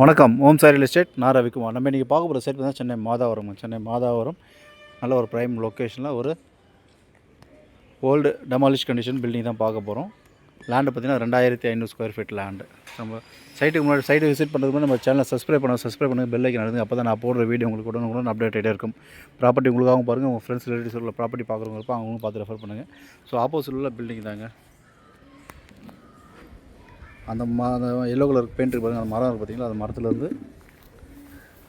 வணக்கம். ஓம் Sai real estate. நான் ரவிக்குமார். நம்ம இன்றைக்கி பார்க்க போகிற சைட் பார்த்தீங்கன்னா சென்னை மாதாவரம் நல்ல ஒரு ப்ரைம் லொக்கேஷனில் ஒரு ஓல்டு டெமாலிஷ் கண்டிஷன் பில்டிங் தான் பார்க்க போகிறோம். லேண்டு பார்த்திங்கன்னா 2500 ஸ்கொயர் ஃபீட் லேண்டு. நம்ம சைட்டுக்கு முன்னாடி சைட்டு விசிட் பண்ணுறதுக்கு முன்னாடி நம்ம சேனலை சப்ஸ்கிரைப் பண்ணுங்கள், பெல் ஐக்கன் அழுத்துங்க. அப்போ தான் நான் போடுற வீடியோ உங்களுக்கு உடனுக்குடன் அப்டேட் ஆகிட்டே இருக்கும். ப்ராப்பர்ட்டி உங்களுக்காகவும் பாருங்கள், உங்கள் ஃப்ரெண்ட்ஸ் ரிலேட்டிவ்ஸ் உள்ள ப்ராப்பர்ட்டி பார்க்குறவங்க இருப்போம், அவங்களும் பார்த்து ரெஃபர் பண்ணுங்கள். ஸோ ஆப்போசிட் உள்ள பில்டிங் தாங்க. அந்த எல்லோ கலர் பெயிண்ட் பாருங்கள், அந்த மரம் பார்த்திங்களா, அந்த மரத்துலேருந்து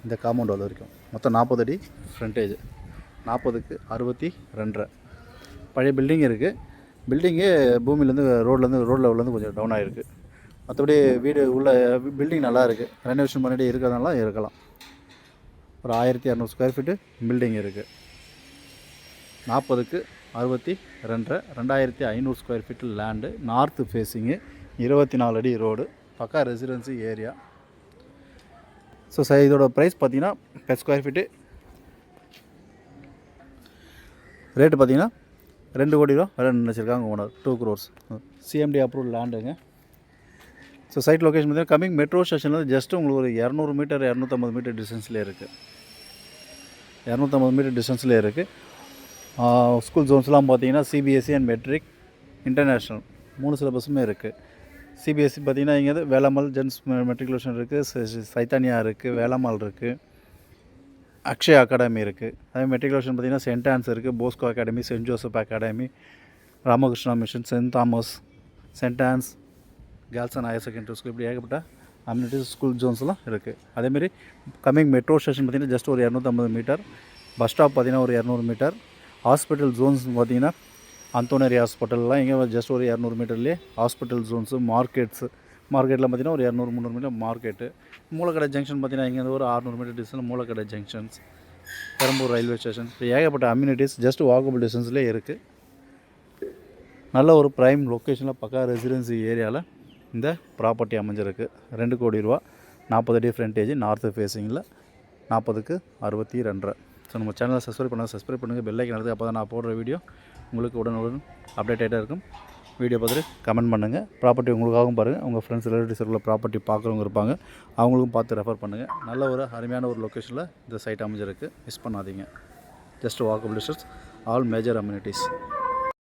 இந்த காம்பவுண்ட் வால் வரைக்கும் மொத்தம் 40 அடி ஃப்ரண்டேஜ். 40க்கு 62.5 பழைய பில்டிங் இருக்குது. பில்டிங்கு பூமியிலேருந்து ரோட்லேருந்து லெவல்லேருந்து கொஞ்சம் டவுன் ஆகிருக்கு. மற்றபடி வீடு உள்ள பில்டிங் நல்லா இருக்குது. ரெனோவேஷன் பண்ணிட்டு இருக்கிறதுனால இருக்கலாம். ஒரு 1200 ஸ்கொயர் ஃபீட்டு பில்டிங் இருக்குது. 40க்கு 62.5 2500 square feet land. North facing, 24 அடி road, pucca residency area. So இதோட ப்ரைஸ் பார்த்திங்கன்னா பெர் ஸ்கொயர் ஃபீட்டு ரேட்டு பார்த்திங்கன்னா 2 கோடி ரூபா வேலை நினச்சிருக்காங்க ஓனர். 2 crores சிஎம்டி அப்ரூவ் லேண்டுங்க. ஸோ சைட் லொக்கேஷன் பார்த்திங்கன்னா கம்மிங் மெட்ரோ ஸ்டேஷன்லேருந்து ஜஸ்ட்டு உங்களுக்கு ஒரு 200 மீட்டர் 250 மீட்டர் டிஸ்டன்ஸ்லேயே இருக்குது. 250 மீட்டர் டிஸ்டன்ஸ்லேயே இருக்குது. ஸ்கூல் ஜோன்ஸ்லாம் பார்த்திங்கன்னா சிபிஎஸ்சி அண்ட் மெட்ரிக் இன்டர்நேஷ்னல் 3 சிலபஸுமே இருக்குது. சிபிஎஸ்சி பார்த்திங்கன்னா இங்கே வேளாமல் ஜென்ஸ் மெட்ரிகுலேஷன் இருக்குது, சைத்தானியா இருக்குது, வேளாமல் இருக்குது, அக்ஷயா அகாடமி இருக்குது. அதே மெட்ரிகுலேஷன் பார்த்திங்கன்னா சென்ட் ஆன்ஸ் இருக்குது, Bosco academy, Saint Joseph academy, Ramakrishna mission, Saint Thomas, Saint Ann's, girls and higher secondary school, இப்படி ஏகப்பட்ட அம்யூனிட்டிஸ் ஸ்கூல் ஜோன்ஸ்லாம் இருக்குது. அதேமாரி கம்மிங் மெட்ரோ ஸ்டேஷன் பார்த்திங்கன்னா ஜஸ்ட் ஒரு 250 மீட்டர். பஸ் ஸ்டாப் பார்த்திங்கன்னா ஒரு 200 மீட்டர். ஹாஸ்பிட்டல் ஜோன்ஸ் பார்த்திங்கன்னா அந்தோனரி ஹாஸ்பிட்டல்லாம் இங்கே ஜஸ்ட் ஒரு 200 மீட்டர்லேயே ஹாஸ்பிட்டல் ஜோன்ஸு, மார்க்கெட்டில் பார்த்திங்கன்னா ஒரு 200-300 மீட்டர் மார்க்கெட்டு. மூலக்கடை ஜங்ஷன் பார்த்திங்கன்னா இங்கே ஒரு 600 meter distance Moolakadai junctions, Perambur railway station, இப்போ ஏகப்பட்ட அம்யூனிட்டிஸ் ஜஸ்ட் வாக்கபிள் டிஸ்டன்ஸ்லேயே இருக்குது. நல்ல ஒரு ப்ரைம் லொக்கேஷனில் பக்கா ரெசிடென்சி ஏரியாவில் இந்த ப்ராப்பர்ட்டி அமைஞ்சிருக்கு. 2 கோடி ரூபா, 40 அடி ஃப்ரண்டேஜ், நார்த்து ஃபேஸிங்கில், 40க்கு 62. ஸோ நம்ம சேனலை சப்ஸ்கிரைப் பண்ணுங்கள், பெல் ஐக்கன் அழுத்துங்க. அப்போ தான் நான் போடுற வீடியோ உங்களுக்கு உடனுக்குடன் அப்டேட் ஆகிட்டே இருக்கும். வீடியோ பார்த்துட்டு கமெண்ட் பண்ணுங்கள். ப்ராப்பர்ட்டி உங்களுக்காகவும் பாருங்கள், உங்கள் ஃப்ரெண்ட்ஸ் ரிலேட்டிவ்ஸ் உள்ள ப்ராப்பர்ட்டி பார்க்குறவங்க இருப்பாங்க, அவங்களுக்கும் பார்த்து ரெஃபர் பண்ணுங்கள். நல்ல ஒரு அருமையான ஒரு லொக்கேஷனில் இந்த சைட் அமைஞ்சிருக்கு. மிஸ் பண்ணாதீங்க. Just walkable distance, all major amenities.